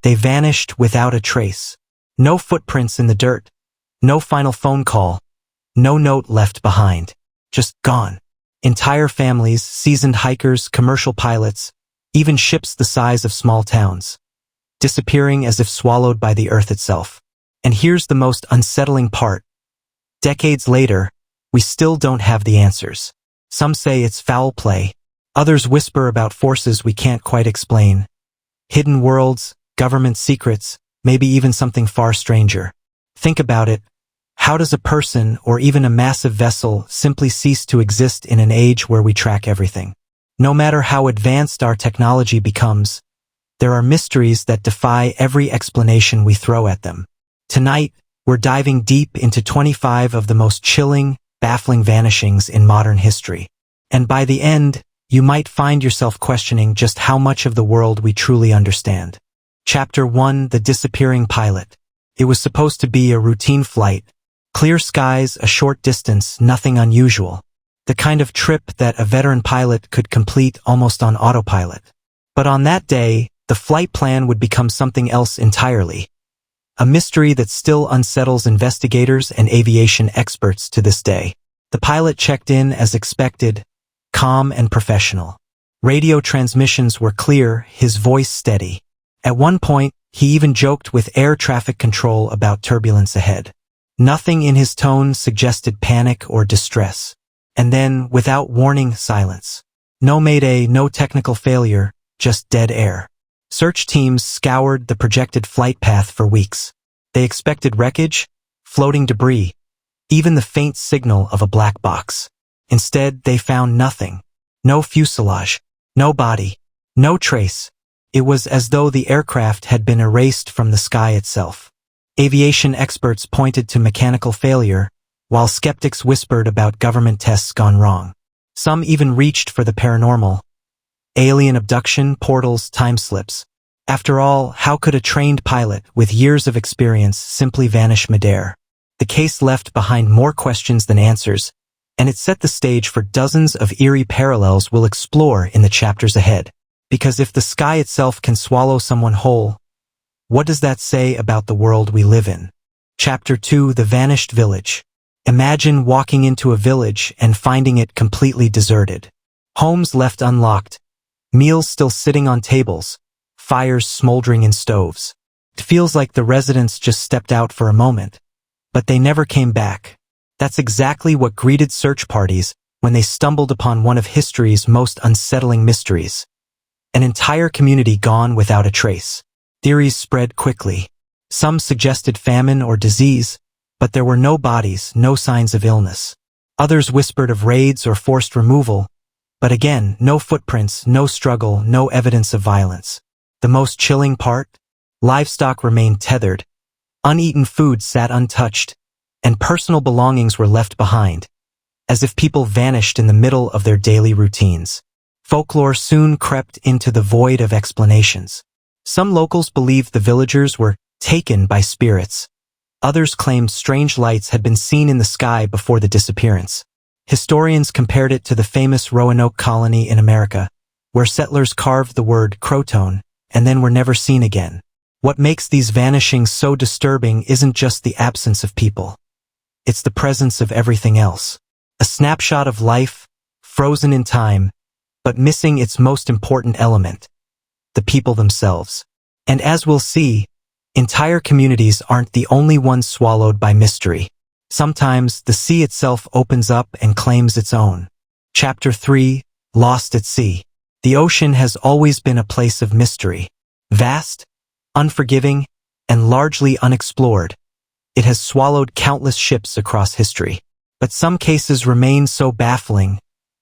they vanished without a trace. No footprints in the dirt, no final phone call, no note left behind. Just gone. Entire families, seasoned hikers, commercial pilots, even ships the size of small towns, disappearing as if swallowed by the earth itself. And here's the most unsettling part. Decades later, we still don't have the answers. Some say it's foul play. Others whisper about forces we can't quite explain. Hidden worlds, government secrets, maybe even something far stranger. Think about it. How does a person or even a massive vessel simply cease to exist in an age where we track everything? No matter how advanced our technology becomes, there are mysteries that defy every explanation we throw at them. Tonight, we're diving deep into 25 of the most chilling, baffling vanishings in modern history. And by the end, you might find yourself questioning just how much of the world we truly understand. Chapter 1: The Disappearing Pilot. It was supposed to be a routine flight. Clear skies, a short distance, nothing unusual. The kind of trip that a veteran pilot could complete almost on autopilot. But on that day, the flight plan would become something else entirely. A mystery that still unsettles investigators and aviation experts to this day. The pilot checked in as expected, calm and professional. Radio transmissions were clear, his voice steady. At one point, he even joked with air traffic control about turbulence ahead. Nothing in his tone suggested panic or distress. And then, without warning, silence. No mayday, no technical failure, just dead air. Search teams scoured the projected flight path for weeks. They expected wreckage, floating debris, even the faint signal of a black box. Instead, they found nothing. No fuselage, no body, no trace. It was as though the aircraft had been erased from the sky itself. Aviation experts pointed to mechanical failure, while skeptics whispered about government tests gone wrong. Some even reached for the paranormal. Alien abduction, portals, time slips. After all, how could a trained pilot with years of experience simply vanish midair? The case left behind more questions than answers, and it set the stage for dozens of eerie parallels we'll explore in the chapters ahead. Because if the sky itself can swallow someone whole, what does that say about the world we live in? Chapter 2: The Vanished Village. Imagine walking into a village and finding it completely deserted. Homes left unlocked, meals still sitting on tables, fires smoldering in stoves. It feels like the residents just stepped out for a moment, but they never came back. That's exactly what greeted search parties when they stumbled upon one of history's most unsettling mysteries. An entire community gone without a trace. Theories spread quickly. Some suggested famine or disease, but there were no bodies, no signs of illness. Others whispered of raids or forced removal, but again, no footprints, no struggle, no evidence of violence. The most chilling part? Livestock remained tethered, uneaten food sat untouched, and personal belongings were left behind, as if people vanished in the middle of their daily routines. Folklore soon crept into the void of explanations. Some locals believed the villagers were taken by spirits. Others claimed strange lights had been seen in the sky before the disappearance. Historians compared it to the famous Roanoke colony in America, where settlers carved the word Croton and then were never seen again. What makes these vanishings so disturbing isn't just the absence of people. It's the presence of everything else. A snapshot of life, frozen in time, but missing its most important element, the people themselves. And as we'll see, entire communities aren't the only ones swallowed by mystery. Sometimes the sea itself opens up and claims its own. Chapter 3: Lost at Sea. The ocean has always been a place of mystery. Vast, unforgiving, and largely unexplored. It has swallowed countless ships across history. But some cases remain so baffling,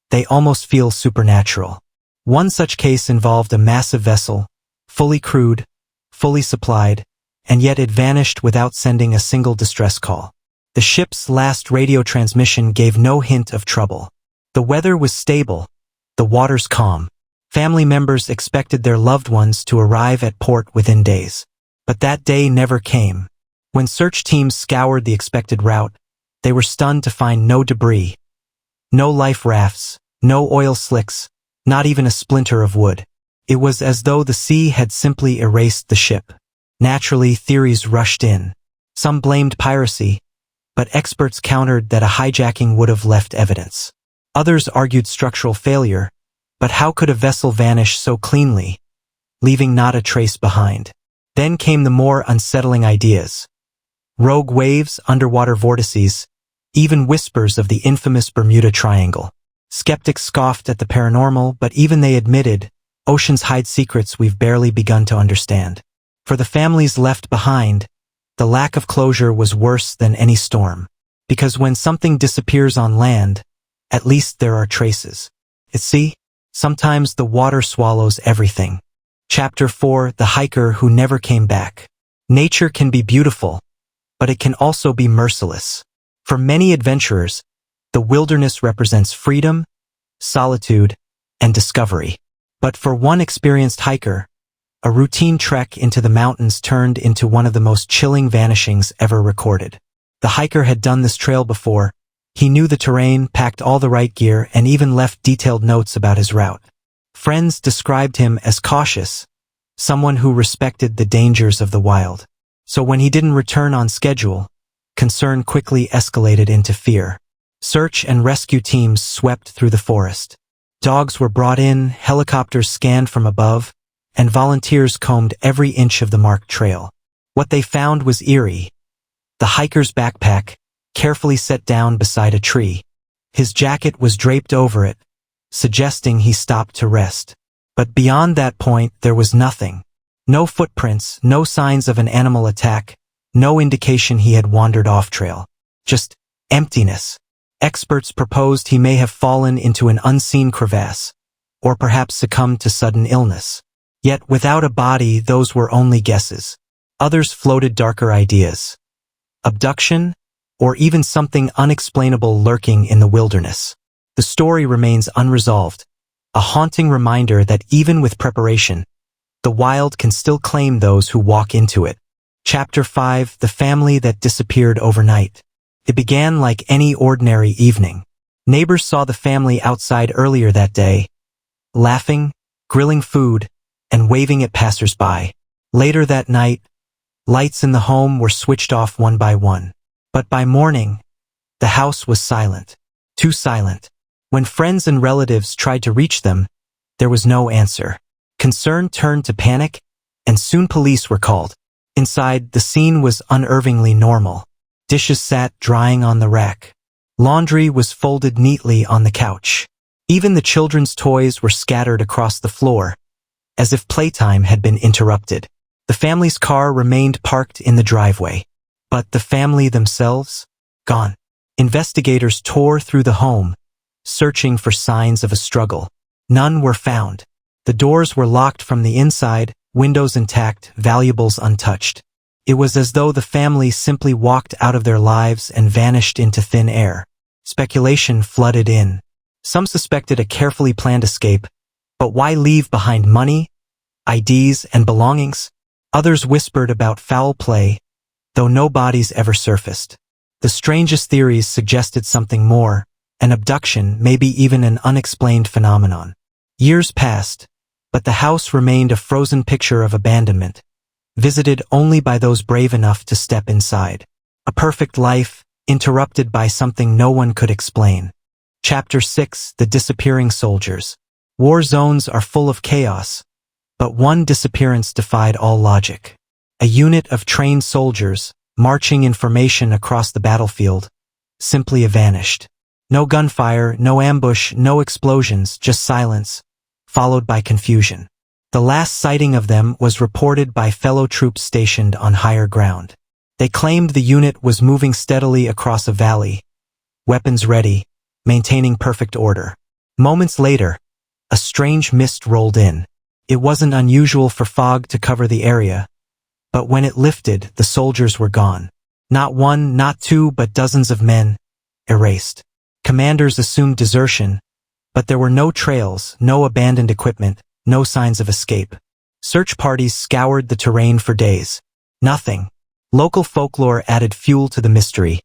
they almost feel supernatural. One such case involved a massive vessel, fully crewed, fully supplied, and yet it vanished without sending a single distress call. The ship's last radio transmission gave no hint of trouble. The weather was stable, the waters calm. Family members expected their loved ones to arrive at port within days. But that day never came. When search teams scoured the expected route, they were stunned to find no debris. No life rafts, no oil slicks, not even a splinter of wood. It was as though the sea had simply erased the ship. Naturally, theories rushed in. Some blamed piracy, but experts countered that a hijacking would have left evidence. Others argued structural failure, but how could a vessel vanish so cleanly, leaving not a trace behind? Then came the more unsettling ideas. Rogue waves, underwater vortices, even whispers of the infamous Bermuda Triangle. Skeptics scoffed at the paranormal, but even they admitted, oceans hide secrets we've barely begun to understand. For the families left behind, the lack of closure was worse than any storm. Because when something disappears on land, at least there are traces. At sea, sometimes the water swallows everything. Chapter 4: The Hiker Who Never Came Back. Nature can be beautiful, but it can also be merciless. For many adventurers, the wilderness represents freedom, solitude, and discovery. But for one experienced hiker, a routine trek into the mountains turned into one of the most chilling vanishings ever recorded. The hiker had done this trail before. He knew the terrain, packed all the right gear, and even left detailed notes about his route. Friends described him as cautious, someone who respected the dangers of the wild. So when he didn't return on schedule, concern quickly escalated into fear. Search and rescue teams swept through the forest. Dogs were brought in, helicopters scanned from above, and volunteers combed every inch of the marked trail. What they found was eerie. The hiker's backpack, carefully set down beside a tree. His jacket was draped over it, suggesting he stopped to rest. But beyond that point, there was nothing. No footprints, no signs of an animal attack, no indication he had wandered off trail. Just emptiness. Experts proposed he may have fallen into an unseen crevasse, or perhaps succumbed to sudden illness. Yet without a body, those were only guesses. Others floated darker ideas. Abduction, or even something unexplainable lurking in the wilderness. The story remains unresolved, a haunting reminder that even with preparation, the wild can still claim those who walk into it. Chapter 5: The Family That Disappeared Overnight. It began like any ordinary evening. Neighbors saw the family outside earlier that day, laughing, grilling food, and waving at passers-by. Later that night, lights in the home were switched off one by one. But by morning, the house was silent. Too silent. When friends and relatives tried to reach them, there was no answer. Concern turned to panic, and soon police were called. Inside, the scene was unnervingly normal. Dishes sat drying on the rack. Laundry was folded neatly on the couch. Even the children's toys were scattered across the floor, as if playtime had been interrupted. The family's car remained parked in the driveway. But the family themselves? Gone. Investigators tore through the home, searching for signs of a struggle. None were found. The doors were locked from the inside, windows intact, valuables untouched. It was as though the family simply walked out of their lives and vanished into thin air. Speculation flooded in. Some suspected a carefully planned escape, but why leave behind money, IDs, and belongings? Others whispered about foul play, though no bodies ever surfaced. The strangest theories suggested something more, an abduction, maybe even an unexplained phenomenon. Years passed, but the house remained a frozen picture of abandonment, visited only by those brave enough to step inside. A perfect life, interrupted by something no one could explain. Chapter 6: The Disappearing Soldiers. War zones are full of chaos, but one disappearance defied all logic. A unit of trained soldiers, marching in formation across the battlefield, simply vanished. No gunfire, no ambush, no explosions, just silence, followed by confusion. The last sighting of them was reported by fellow troops stationed on higher ground. They claimed the unit was moving steadily across a valley, weapons ready, maintaining perfect order. Moments later, a strange mist rolled in. It wasn't unusual for fog to cover the area, but when it lifted, the soldiers were gone. Not one, not two, but dozens of men, erased. Commanders assumed desertion, but there were no trails, no abandoned equipment, no signs of escape. Search parties scoured the terrain for days. Nothing. Local folklore added fuel to the mystery,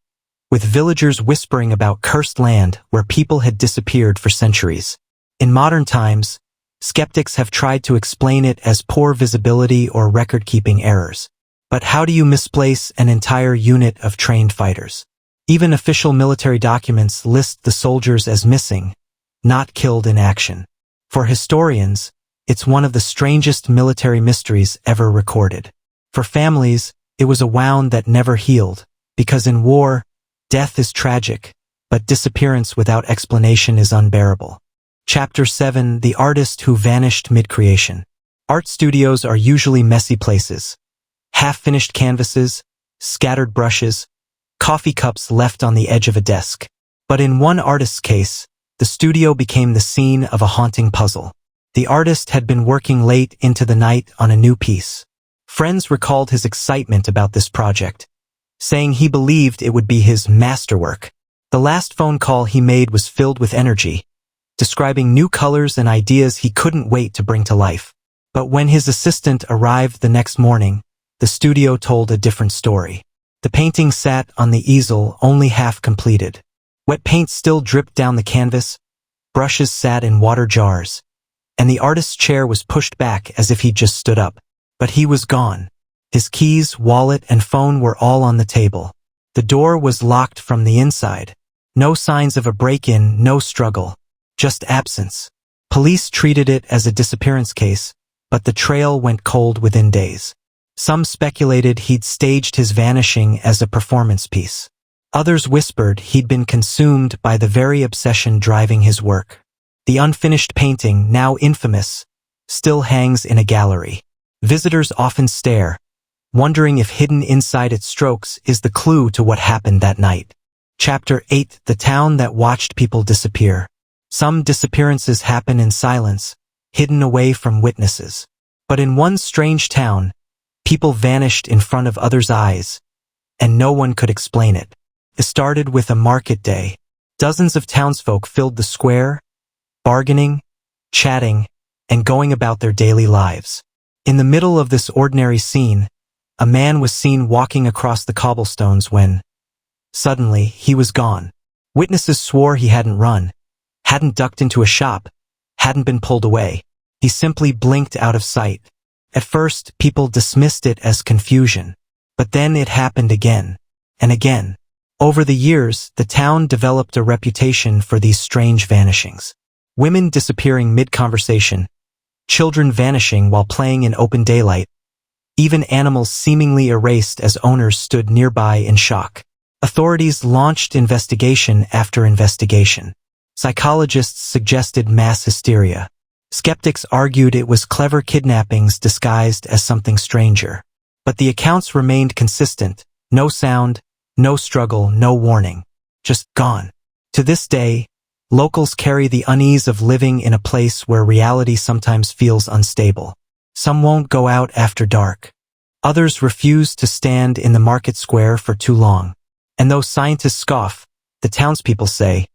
with villagers whispering about cursed land where people had disappeared for centuries. In modern times, skeptics have tried to explain it as poor visibility or record-keeping errors. But how do you misplace an entire unit of trained fighters? Even official military documents list the soldiers as missing, not killed in action. For historians, it's one of the strangest military mysteries ever recorded. For families, it was a wound that never healed, because in war, death is tragic, but disappearance without explanation is unbearable. Chapter 7: The Artist Who Vanished Mid-Creation. Art studios are usually messy places. Half-finished canvases, scattered brushes, coffee cups left on the edge of a desk. But in one artist's case, the studio became the scene of a haunting puzzle. The artist had been working late into the night on a new piece. Friends recalled his excitement about this project, saying he believed it would be his masterwork. The last phone call he made was filled with energy, describing new colors and ideas he couldn't wait to bring to life. But when his assistant arrived the next morning, the studio told a different story. The painting sat on the easel only half completed. Wet paint still dripped down the canvas, brushes sat in water jars, and the artist's chair was pushed back as if he'd just stood up. But he was gone. His keys, wallet, and phone were all on the table. The door was locked from the inside. No signs of a break-in, no struggle. Just absence. Police treated it as a disappearance case, but the trail went cold within days. Some speculated he'd staged his vanishing as a performance piece. Others whispered he'd been consumed by the very obsession driving his work. The unfinished painting, now infamous, still hangs in a gallery. Visitors often stare, wondering if hidden inside its strokes is the clue to what happened that night. Chapter 8: The Town That Watched People Disappear. Some disappearances happen in silence, hidden away from witnesses. But in one strange town, people vanished in front of others' eyes, and no one could explain it. It started with a market day. Dozens of townsfolk filled the square, bargaining, chatting, and going about their daily lives. In the middle of this ordinary scene, a man was seen walking across the cobblestones when, suddenly, he was gone. Witnesses swore he hadn't run, hadn't ducked into a shop, hadn't been pulled away. He simply blinked out of sight. At first, people dismissed it as confusion. But then it happened again, and again. Over the years, the town developed a reputation for these strange vanishings. Women disappearing mid-conversation, children vanishing while playing in open daylight, even animals seemingly erased as owners stood nearby in shock. Authorities launched investigation after investigation. Psychologists suggested mass hysteria. Skeptics argued it was clever kidnappings disguised as something stranger. But the accounts remained consistent: no sound, no struggle, no warning. Just gone. To this day, locals carry the unease of living in a place where reality sometimes feels unstable. Some won't go out after dark. Others refuse to stand in the market square for too long. And though scientists scoff, the townspeople say,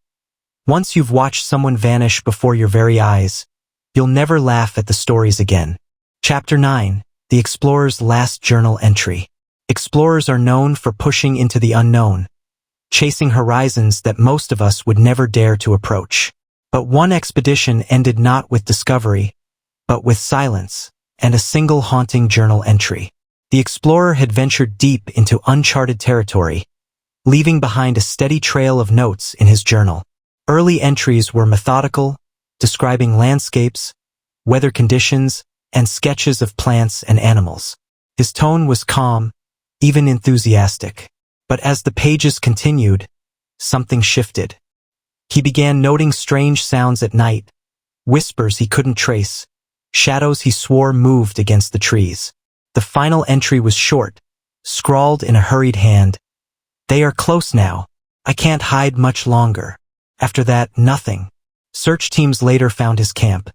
once you've watched someone vanish before your very eyes, you'll never laugh at the stories again. Chapter 9: The Explorer's Last Journal Entry. Explorers are known for pushing into the unknown, chasing horizons that most of us would never dare to approach. But one expedition ended not with discovery, but with silence and a single haunting journal entry. The explorer had ventured deep into uncharted territory, leaving behind a steady trail of notes in his journal. Early entries were methodical, describing landscapes, weather conditions, and sketches of plants and animals. His tone was calm, even enthusiastic. But as the pages continued, something shifted. He began noting strange sounds at night, whispers he couldn't trace, shadows he swore moved against the trees. The final entry was short, scrawled in a hurried hand. They are close now. I can't hide much longer. After that, nothing. Search teams later found his camp.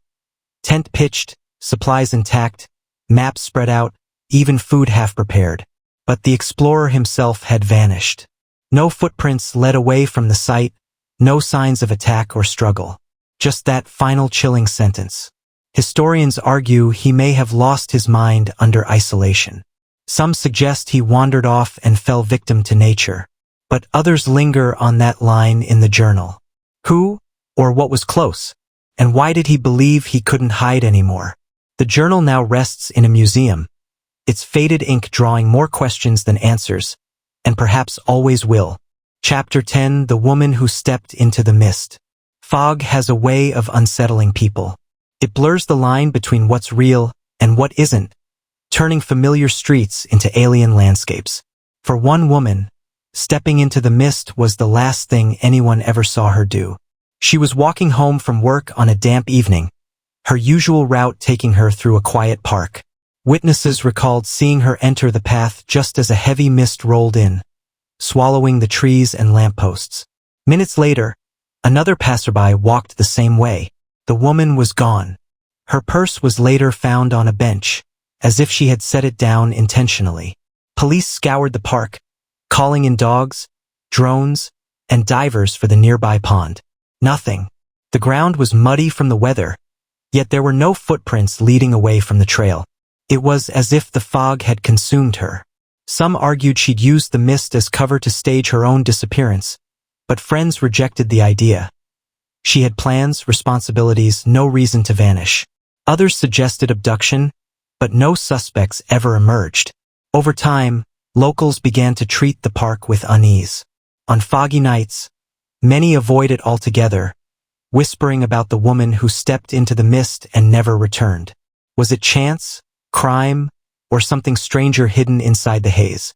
Tent pitched, supplies intact, maps spread out, even food half prepared. But the explorer himself had vanished. No footprints led away from the site, no signs of attack or struggle. Just that final chilling sentence. Historians argue he may have lost his mind under isolation. Some suggest he wandered off and fell victim to nature. But others linger on that line in the journal. Who, or what was close? And why did he believe he couldn't hide anymore? The journal now rests in a museum, its faded ink drawing more questions than answers, and perhaps always will. Chapter 10: The Woman Who Stepped into the Mist. Fog has a way of unsettling people. It blurs the line between what's real and what isn't, turning familiar streets into alien landscapes. For one woman, stepping into the mist was the last thing anyone ever saw her do. She was walking home from work on a damp evening, her usual route taking her through a quiet park. Witnesses recalled seeing her enter the path just as a heavy mist rolled in, swallowing the trees and lampposts. Minutes later, another passerby walked the same way. The woman was gone. Her purse was later found on a bench, as if she had set it down intentionally. Police scoured the park, calling in dogs, drones, and divers for the nearby pond. Nothing. The ground was muddy from the weather, yet there were no footprints leading away from the trail. It was as if the fog had consumed her. Some argued she'd used the mist as cover to stage her own disappearance, but friends rejected the idea. She had plans, responsibilities, no reason to vanish. Others suggested abduction, but no suspects ever emerged. Over time, locals began to treat the park with unease. On foggy nights, many avoided altogether, whispering about the woman who stepped into the mist and never returned. Was it chance, crime, or something stranger hidden inside the haze?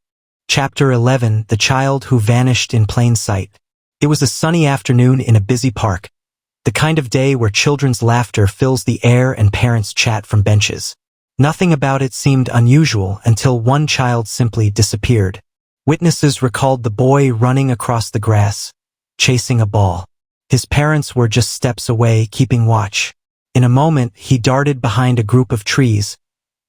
Chapter 11: The Child Who Vanished in Plain Sight. It was a sunny afternoon in a busy park, the kind of day where children's laughter fills the air and parents chat from benches. Nothing about it seemed unusual until one child simply disappeared. Witnesses recalled the boy running across the grass, chasing a ball. His parents were just steps away, keeping watch. In a moment, he darted behind a group of trees,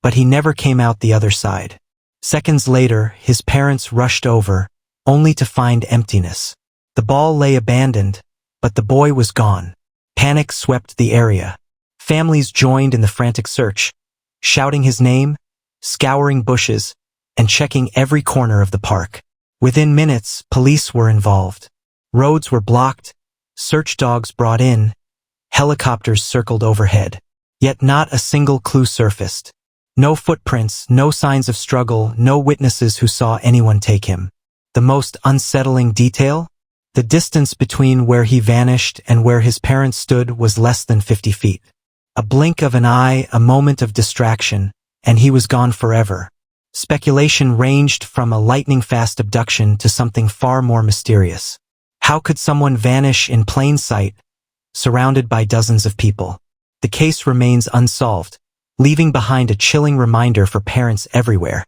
but he never came out the other side. Seconds later, his parents rushed over, only to find emptiness. The ball lay abandoned, but the boy was gone. Panic swept the area. Families joined in the frantic search, shouting his name, scouring bushes, and checking every corner of the park. Within minutes, police were involved. Roads were blocked, search dogs brought in, helicopters circled overhead. Yet not a single clue surfaced. No footprints, no signs of struggle, no witnesses who saw anyone take him. The most unsettling detail? The distance between where he vanished and where his parents stood was less than 50 feet. A blink of an eye, a moment of distraction, and he was gone forever. Speculation ranged from a lightning-fast abduction to something far more mysterious. How could someone vanish in plain sight, surrounded by dozens of people? The case remains unsolved, leaving behind a chilling reminder for parents everywhere.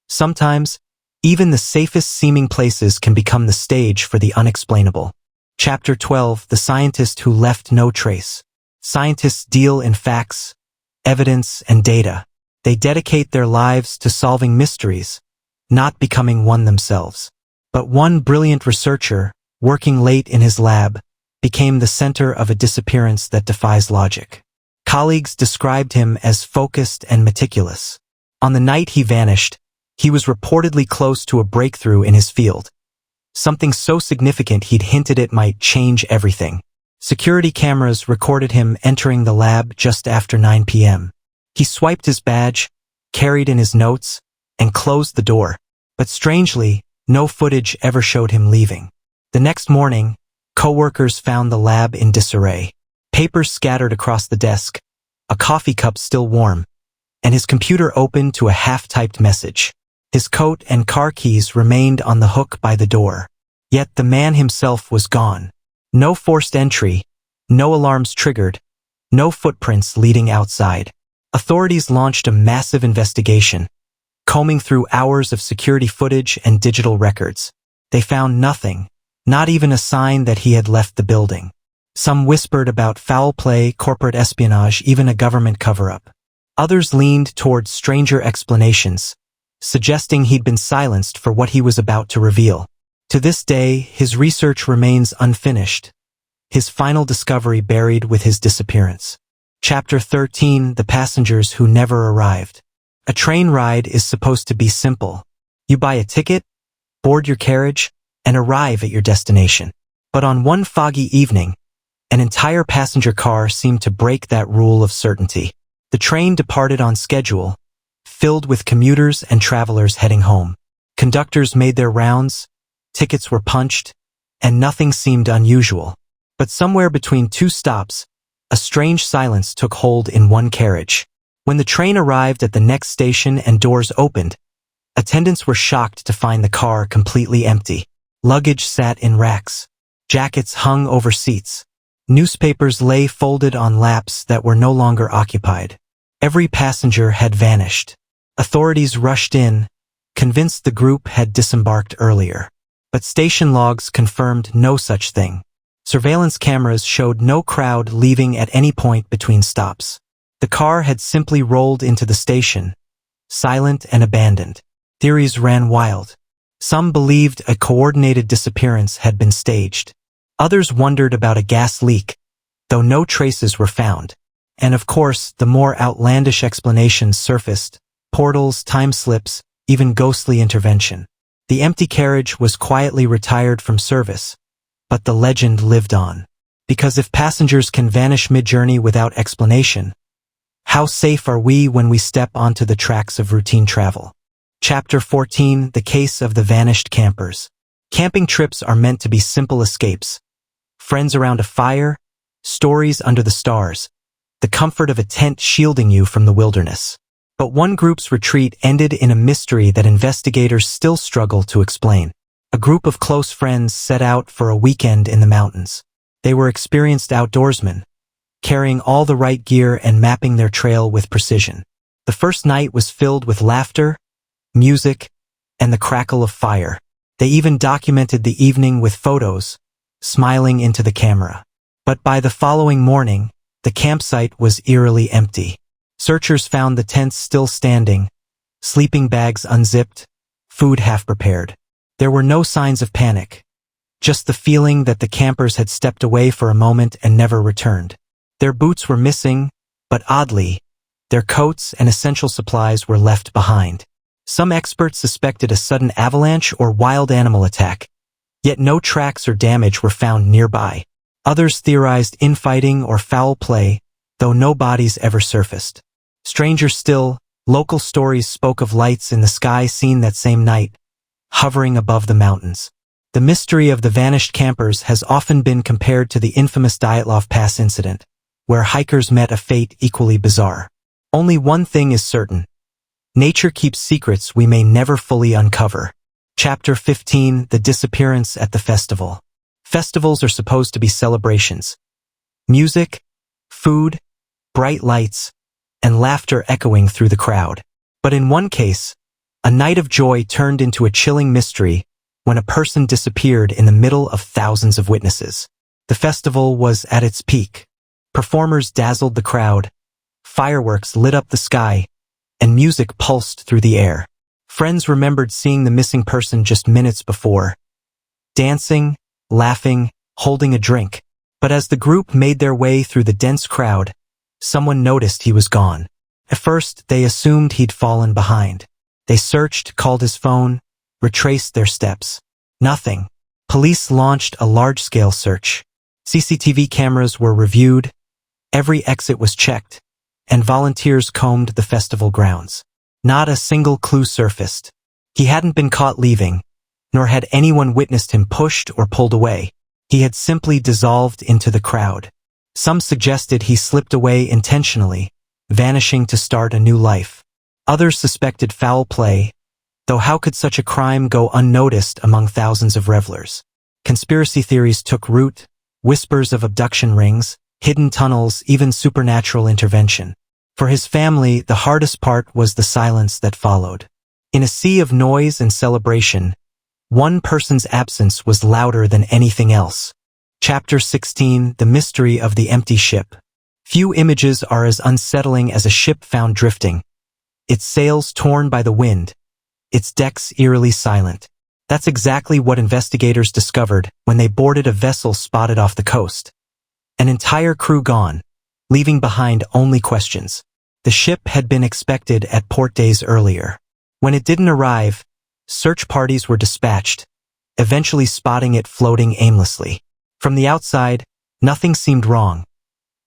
Sometimes, even the safest-seeming places can become the stage for the unexplainable. Chapter 12: The Scientist Who Left No Trace. Scientists deal in facts, evidence, and data. They dedicate their lives to solving mysteries, not becoming one themselves. But one brilliant researcher, working late in his lab, became the center of a disappearance that defies logic. Colleagues described him as focused and meticulous. On the night he vanished, he was reportedly close to a breakthrough in his field. Something so significant he'd hinted it might change everything. Security cameras recorded him entering the lab just after 9 p.m. He swiped his badge, carried in his notes, and closed the door. But strangely, no footage ever showed him leaving. The next morning, coworkers found the lab in disarray. Papers scattered across the desk, a coffee cup still warm, and his computer open to a half-typed message. His coat and car keys remained on the hook by the door. Yet the man himself was gone. No forced entry, no alarms triggered, no footprints leading outside. Authorities launched a massive investigation, combing through hours of security footage and digital records. They found nothing, not even a sign that he had left the building. Some whispered about foul play, corporate espionage, even a government cover-up. Others leaned toward stranger explanations, suggesting he'd been silenced for what he was about to reveal. To this day, his research remains unfinished, his final discovery buried with his disappearance. Chapter 13: The Passengers Who Never Arrived. A train ride is supposed to be simple. You buy a ticket, board your carriage, and arrive at your destination. But on one foggy evening, an entire passenger car seemed to break that rule of certainty. The train departed on schedule, filled with commuters and travelers heading home. Conductors made their rounds, tickets were punched, and nothing seemed unusual. But somewhere between two stops, a strange silence took hold in one carriage. When the train arrived at the next station and doors opened, attendants were shocked to find the car completely empty. Luggage sat in racks. Jackets hung over seats. Newspapers lay folded on laps that were no longer occupied. Every passenger had vanished. Authorities rushed in, convinced the group had disembarked earlier. But station logs confirmed no such thing. Surveillance cameras showed no crowd leaving at any point between stops. The car had simply rolled into the station, silent and abandoned. Theories ran wild. Some believed a coordinated disappearance had been staged. Others wondered about a gas leak, though no traces were found. And of course, the more outlandish explanations surfaced: portals, time slips, even ghostly intervention. The empty carriage was quietly retired from service, but the legend lived on. Because if passengers can vanish mid-journey without explanation, how safe are we when we step onto the tracks of routine travel? Chapter 14: The Case of the Vanished Campers. Camping trips are meant to be simple escapes. Friends around a fire, stories under the stars, the comfort of a tent shielding you from the wilderness. But one group's retreat ended in a mystery that investigators still struggle to explain. A group of close friends set out for a weekend in the mountains. They were experienced outdoorsmen, carrying all the right gear and mapping their trail with precision. The first night was filled with laughter, music, and the crackle of fire. They even documented the evening with photos, smiling into the camera. But by the following morning, the campsite was eerily empty. Searchers found the tents still standing, sleeping bags unzipped, food half prepared. There were no signs of panic, just the feeling that the campers had stepped away for a moment and never returned. Their boots were missing, but oddly, their coats and essential supplies were left behind. Some experts suspected a sudden avalanche or wild animal attack, yet no tracks or damage were found nearby. Others theorized infighting or foul play, though no bodies ever surfaced. Stranger still, local stories spoke of lights in the sky seen that same night, hovering above the mountains. The mystery of the vanished campers has often been compared to the infamous Dyatlov Pass incident, where hikers met a fate equally bizarre. Only one thing is certain: nature keeps secrets we may never fully uncover. Chapter 15: The Disappearance at the Festival. Festivals are supposed to be celebrations. Music, food, bright lights, and laughter echoing through the crowd. But in one case, a night of joy turned into a chilling mystery when a person disappeared in the middle of thousands of witnesses. The festival was at its peak. Performers dazzled the crowd, fireworks lit up the sky, and music pulsed through the air. Friends remembered seeing the missing person just minutes before, dancing, laughing, holding a drink. But as the group made their way through the dense crowd, someone noticed he was gone. At first, they assumed he'd fallen behind. They searched, called his phone, retraced their steps. Nothing. Police launched a large-scale search. CCTV cameras were reviewed, every exit was checked, and volunteers combed the festival grounds. Not a single clue surfaced. He hadn't been caught leaving, nor had anyone witnessed him pushed or pulled away. He had simply dissolved into the crowd. Some suggested he slipped away intentionally, vanishing to start a new life. Others suspected foul play, though how could such a crime go unnoticed among thousands of revelers? Conspiracy theories took root, whispers of abduction rings, hidden tunnels, even supernatural intervention. For his family, the hardest part was the silence that followed. In a sea of noise and celebration, one person's absence was louder than anything else. Chapter 16: The Mystery of the Empty Ship. Few images are as unsettling as a ship found drifting, its sails torn by the wind, its decks eerily silent. That's exactly what investigators discovered when they boarded a vessel spotted off the coast. An entire crew gone, leaving behind only questions. The ship had been expected at port days earlier. When it didn't arrive, search parties were dispatched, eventually spotting it floating aimlessly. From the outside, nothing seemed wrong.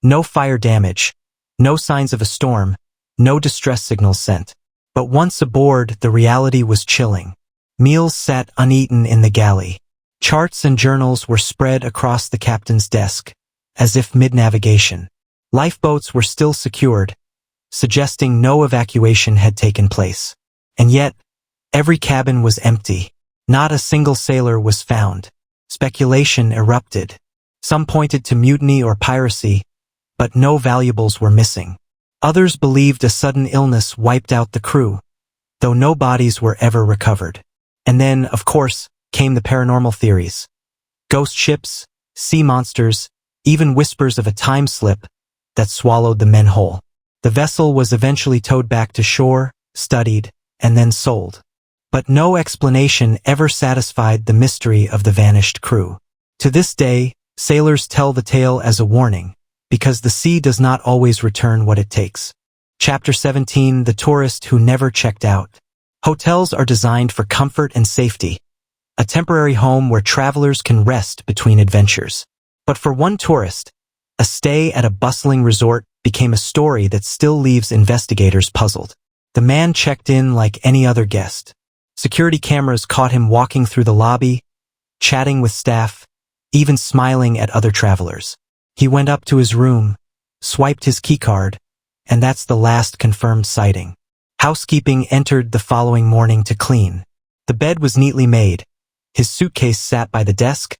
No fire damage, no signs of a storm, no distress signals sent. But once aboard, the reality was chilling. Meals sat uneaten in the galley. Charts and journals were spread across the captain's desk, as if mid-navigation. Lifeboats were still secured, suggesting no evacuation had taken place. And yet, every cabin was empty. Not a single sailor was found. Speculation erupted. Some pointed to mutiny or piracy, but no valuables were missing. Others believed a sudden illness wiped out the crew, though no bodies were ever recovered. And then, of course, came the paranormal theories. Ghost ships, sea monsters, even whispers of a time slip that swallowed the men whole. The vessel was eventually towed back to shore, studied, and then sold. But no explanation ever satisfied the mystery of the vanished crew. To this day, sailors tell the tale as a warning, because the sea does not always return what it takes. Chapter 17: The Tourist Who Never Checked Out. Hotels are designed for comfort and safety, a temporary home where travelers can rest between adventures. But for one tourist, a stay at a bustling resort became a story that still leaves investigators puzzled. The man checked in like any other guest. Security cameras caught him walking through the lobby, chatting with staff, even smiling at other travelers. He went up to his room, swiped his keycard, and that's the last confirmed sighting. Housekeeping entered the following morning to clean. The bed was neatly made. His suitcase sat by the desk,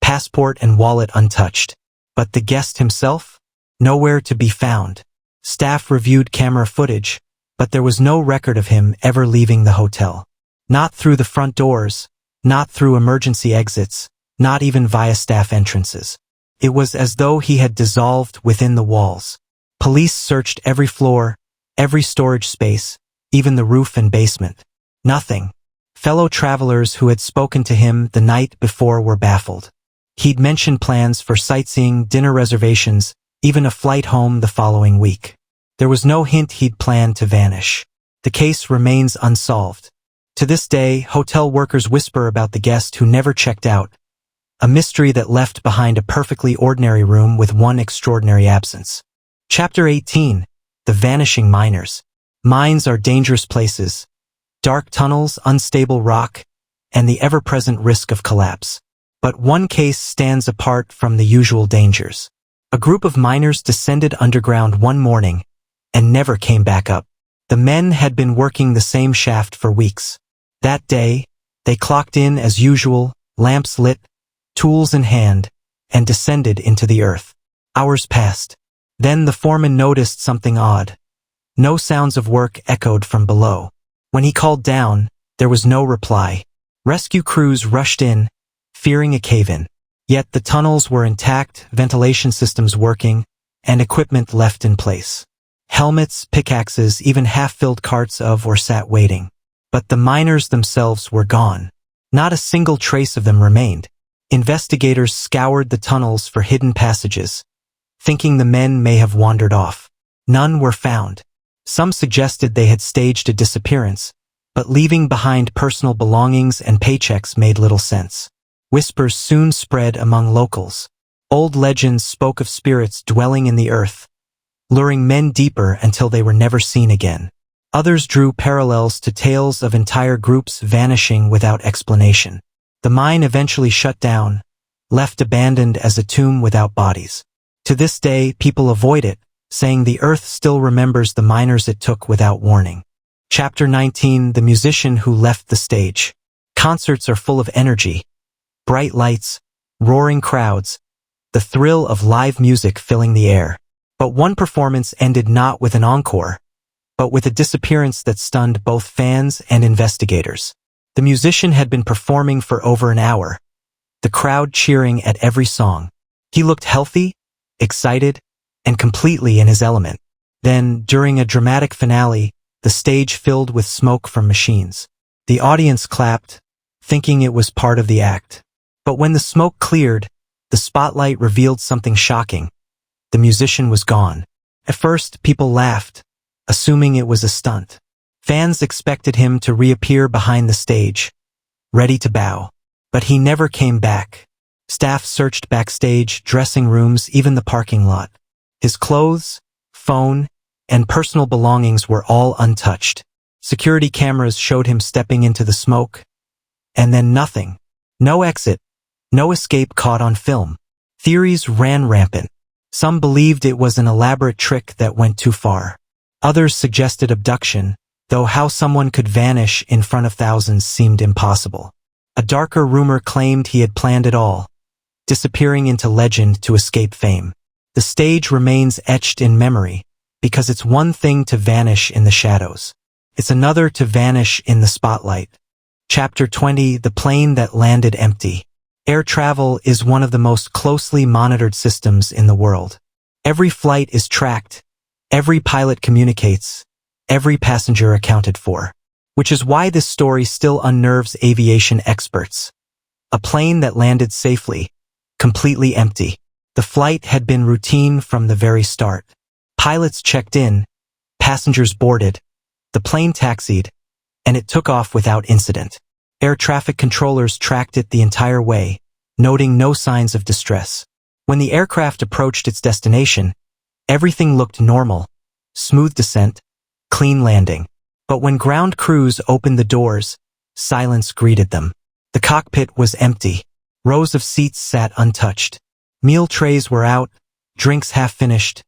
passport and wallet untouched. But the guest himself? Nowhere to be found. Staff reviewed camera footage, but there was no record of him ever leaving the hotel. Not through the front doors, not through emergency exits, not even via staff entrances. It was as though he had dissolved within the walls. Police searched every floor, every storage space, even the roof and basement. Nothing. Fellow travelers who had spoken to him the night before were baffled. He'd mentioned plans for sightseeing, dinner reservations, even a flight home the following week. There was no hint he'd planned to vanish. The case remains unsolved. To this day, hotel workers whisper about the guest who never checked out, a mystery that left behind a perfectly ordinary room with one extraordinary absence. Chapter 18: The Vanishing Miners. Mines are dangerous places. Dark tunnels, unstable rock, and the ever-present risk of collapse. But one case stands apart from the usual dangers. A group of miners descended underground one morning and never came back up. The men had been working the same shaft for weeks. That day, they clocked in as usual, lamps lit, tools in hand, and descended into the earth. Hours passed. Then the foreman noticed something odd. No sounds of work echoed from below. When he called down, there was no reply. Rescue crews rushed in, fearing a cave-in. Yet the tunnels were intact, ventilation systems working, and equipment left in place. Helmets, pickaxes, even half-filled carts of or sat waiting. But the miners themselves were gone. Not a single trace of them remained. Investigators scoured the tunnels for hidden passages, thinking the men may have wandered off. None were found. Some suggested they had staged a disappearance, but leaving behind personal belongings and paychecks made little sense. Whispers soon spread among locals. Old legends spoke of spirits dwelling in the earth, luring men deeper until they were never seen again. Others drew parallels to tales of entire groups vanishing without explanation. The mine eventually shut down, left abandoned as a tomb without bodies. To this day, people avoid it, saying the earth still remembers the miners it took without warning. Chapter 19: The Musician Who Left the Stage. Concerts are full of energy. Bright lights, roaring crowds, the thrill of live music filling the air. But one performance ended not with an encore, but with a disappearance that stunned both fans and investigators. The musician had been performing for over an hour, the crowd cheering at every song. He looked healthy, excited, and completely in his element. Then, during a dramatic finale, the stage filled with smoke from machines. The audience clapped, thinking it was part of the act. But when the smoke cleared, the spotlight revealed something shocking. The musician was gone. At first, people laughed, assuming it was a stunt. Fans expected him to reappear behind the stage, ready to bow. But he never came back. Staff searched backstage, dressing rooms, even the parking lot. His clothes, phone, and personal belongings were all untouched. Security cameras showed him stepping into the smoke, and then nothing. No exit, no escape caught on film. Theories ran rampant. Some believed it was an elaborate trick that went too far. Others suggested abduction, though how someone could vanish in front of thousands seemed impossible. A darker rumor claimed he had planned it all, disappearing into legend to escape fame. The stage remains etched in memory, because it's one thing to vanish in the shadows. It's another to vanish in the spotlight. Chapter 20: The Plane That Landed Empty. Air travel is one of the most closely monitored systems in the world. Every flight is tracked, every pilot communicates, every passenger accounted for. Which is why this story still unnerves aviation experts. A plane that landed safely, completely empty. The flight had been routine from the very start. Pilots checked in, passengers boarded, the plane taxied, and it took off without incident. Air traffic controllers tracked it the entire way, noting no signs of distress. When the aircraft approached its destination, everything looked normal: smooth descent, clean landing. But when ground crews opened the doors, silence greeted them. The cockpit was empty. Rows of seats sat untouched. Meal trays were out, drinks half finished,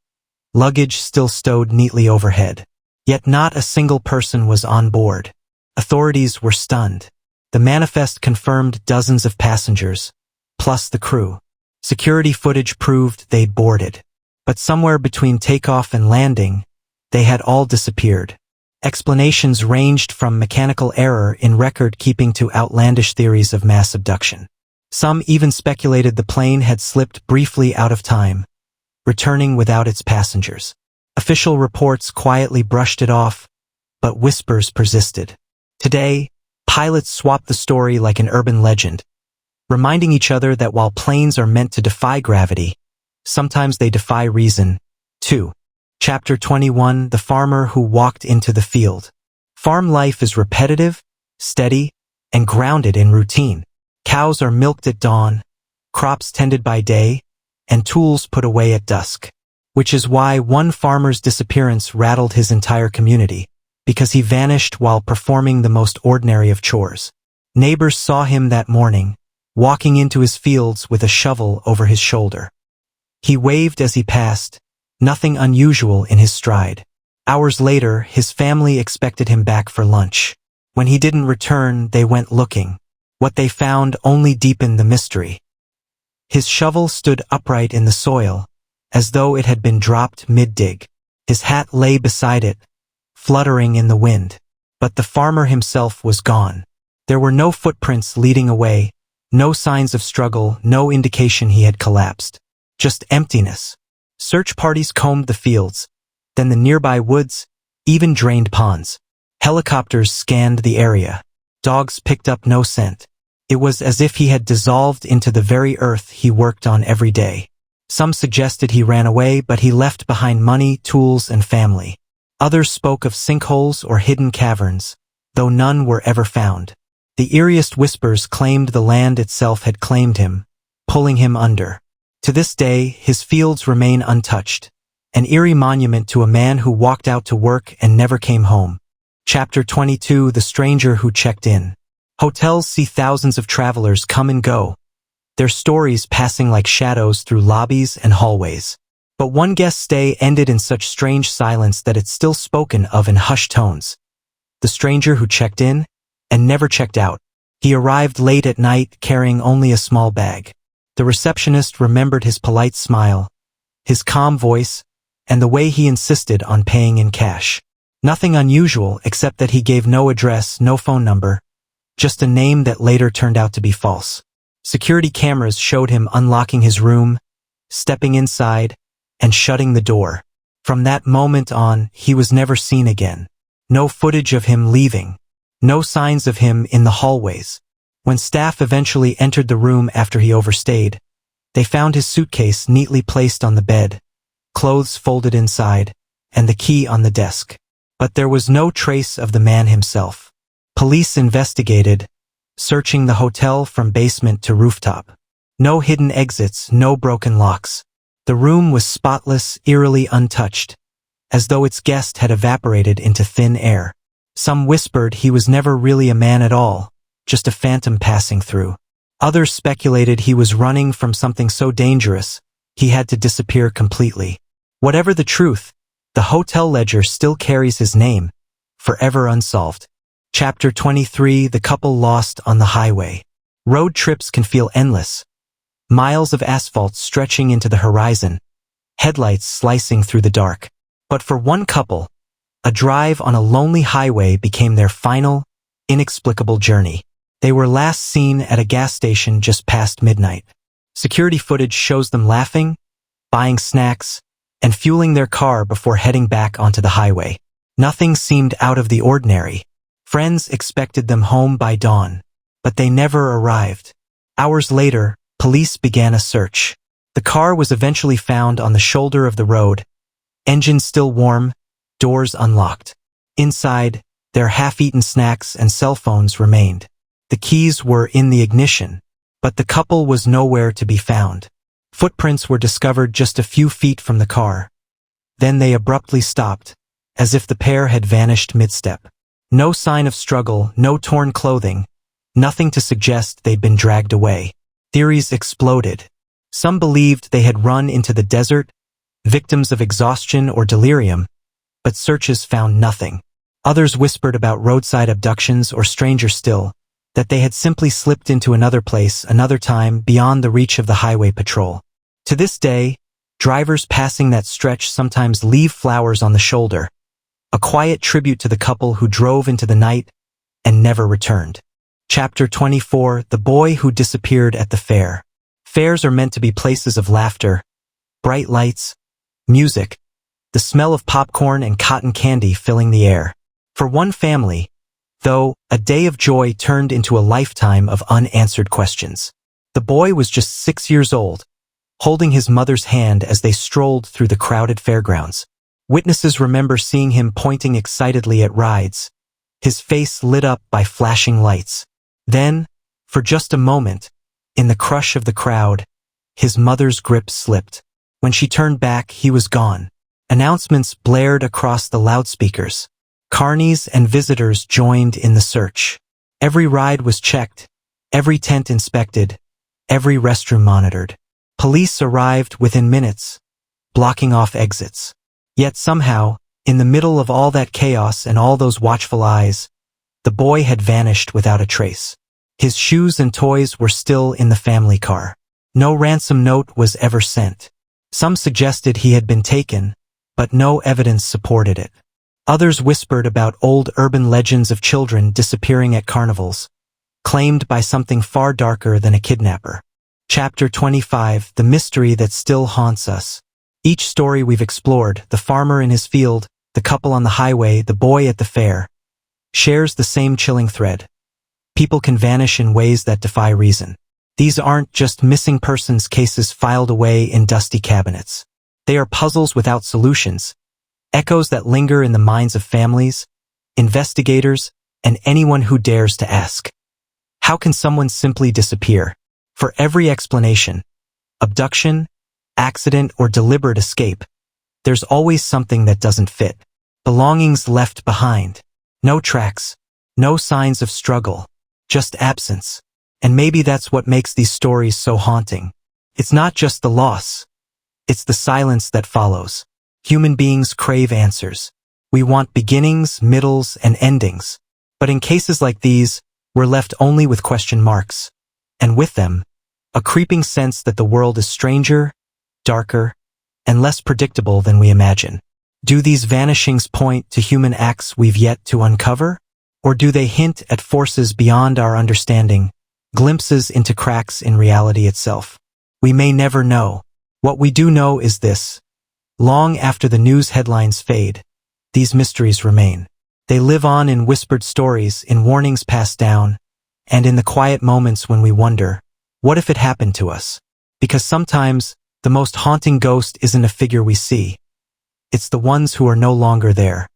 luggage still stowed neatly overhead. Yet not a single person was on board. Authorities were stunned. The manifest confirmed dozens of passengers, plus the crew. Security footage proved they'd boarded. But somewhere between takeoff and landing, they had all disappeared. Explanations ranged from mechanical error in record-keeping to outlandish theories of mass abduction. Some even speculated the plane had slipped briefly out of time, returning without its passengers. Official reports quietly brushed it off, but whispers persisted. Today, pilots swap the story like an urban legend, reminding each other that while planes are meant to defy gravity, sometimes they defy reason, too. Chapter 21: The Farmer Who Walked into the Field. Farm life is repetitive, steady, and grounded in routine. Cows are milked at dawn, crops tended by day, and tools put away at dusk. Which is why one farmer's disappearance rattled his entire community, because he vanished while performing the most ordinary of chores. Neighbors saw him that morning, walking into his fields with a shovel over his shoulder. He waved as he passed, nothing unusual in his stride. Hours later, his family expected him back for lunch. When he didn't return, they went looking. What they found only deepened the mystery. His shovel stood upright in the soil, as though it had been dropped mid-dig. His hat lay beside it, fluttering in the wind. But the farmer himself was gone. There were no footprints leading away, no signs of struggle, no indication he had collapsed. Just emptiness. Search parties combed the fields, then the nearby woods, even drained ponds. Helicopters scanned the area. Dogs picked up no scent. It was as if he had dissolved into the very earth he worked on every day. Some suggested he ran away, but he left behind money, tools, and family. Others spoke of sinkholes or hidden caverns, though none were ever found. The eeriest whispers claimed the land itself had claimed him, pulling him under. To this day, his fields remain untouched, an eerie monument to a man who walked out to work and never came home. Chapter 22: The Stranger Who Checked In. Hotels see thousands of travelers come and go, their stories passing like shadows through lobbies and hallways. But one guest's stay ended in such strange silence that it's still spoken of in hushed tones. The stranger who checked in and never checked out. He arrived late at night carrying only a small bag. The receptionist remembered his polite smile, his calm voice, and the way he insisted on paying in cash. Nothing unusual except that he gave no address, no phone number, just a name that later turned out to be false. Security cameras showed him unlocking his room, stepping inside, and shutting the door. From that moment on, he was never seen again. No footage of him leaving. No signs of him in the hallways. When staff eventually entered the room after he overstayed, they found his suitcase neatly placed on the bed, clothes folded inside, and the key on the desk. But there was no trace of the man himself. Police investigated, searching the hotel from basement to rooftop. No hidden exits, no broken locks. The room was spotless, eerily untouched, as though its guest had evaporated into thin air. Some whispered he was never really a man at all, just a phantom passing through. Others speculated he was running from something so dangerous, he had to disappear completely. Whatever the truth, the hotel ledger still carries his name, forever unsolved. Chapter 23: The couple lost on the highway. Road trips can feel endless. Miles of asphalt stretching into the horizon, headlights slicing through the dark. But for one couple, a drive on a lonely highway became their final, inexplicable journey. They were last seen at a gas station just past midnight. Security footage shows them laughing, buying snacks, and fueling their car before heading back onto the highway. Nothing seemed out of the ordinary. Friends expected them home by dawn, but they never arrived. Hours later, police began a search. The car was eventually found on the shoulder of the road, engine still warm, doors unlocked. Inside, their half-eaten snacks and cell phones remained. The keys were in the ignition, but the couple was nowhere to be found. Footprints were discovered just a few feet from the car. Then they abruptly stopped, as if the pair had vanished mid-step. No sign of struggle, no torn clothing, nothing to suggest they'd been dragged away. Theories exploded. Some believed they had run into the desert, victims of exhaustion or delirium, but searches found nothing. Others whispered about roadside abductions, or stranger still, that they had simply slipped into another place, another time, beyond the reach of the highway patrol. To this day, drivers passing that stretch sometimes leave flowers on the shoulder, a quiet tribute to the couple who drove into the night and never returned. Chapter 24: The boy who disappeared at the fair. Fairs are meant to be places of laughter, bright lights, music, the smell of popcorn and cotton candy filling the air. For one family, though, a day of joy turned into a lifetime of unanswered questions. The boy was just 6 years old, holding his mother's hand as they strolled through the crowded fairgrounds. Witnesses remember seeing him pointing excitedly at rides, his face lit up by flashing lights. Then, for just a moment, in the crush of the crowd, his mother's grip slipped. When she turned back, he was gone. Announcements blared across the loudspeakers. Carnies and visitors joined in the search. Every ride was checked, every tent inspected, every restroom monitored. Police arrived within minutes, blocking off exits. Yet somehow, in the middle of all that chaos and all those watchful eyes, the boy had vanished without a trace. His shoes and toys were still in the family car. No ransom note was ever sent. Some suggested he had been taken, but no evidence supported it. Others whispered about old urban legends of children disappearing at carnivals, claimed by something far darker than a kidnapper. Chapter 25: The mystery that still haunts us. Each story we've explored, the farmer in his field, the couple on the highway, the boy at the fair, shares the same chilling thread. People can vanish in ways that defy reason. These aren't just missing persons cases filed away in dusty cabinets. They are puzzles without solutions, echoes that linger in the minds of families, investigators, and anyone who dares to ask. How can someone simply disappear? For every explanation, abduction, accident, or deliberate escape, there's always something that doesn't fit. Belongings left behind. No tracks, no signs of struggle, just absence. And maybe that's what makes these stories so haunting. It's not just the loss, it's the silence that follows. Human beings crave answers. We want beginnings, middles, and endings. But in cases like these, we're left only with question marks. And with them, a creeping sense that the world is stranger, darker, and less predictable than we imagine. Do these vanishings point to human acts we've yet to uncover? Or do they hint at forces beyond our understanding, glimpses into cracks in reality itself? We may never know. What we do know is this: long after the news headlines fade, these mysteries remain. They live on in whispered stories, in warnings passed down, and in the quiet moments when we wonder, what if it happened to us? Because sometimes, the most haunting ghost isn't a figure we see. It's the ones who are no longer there.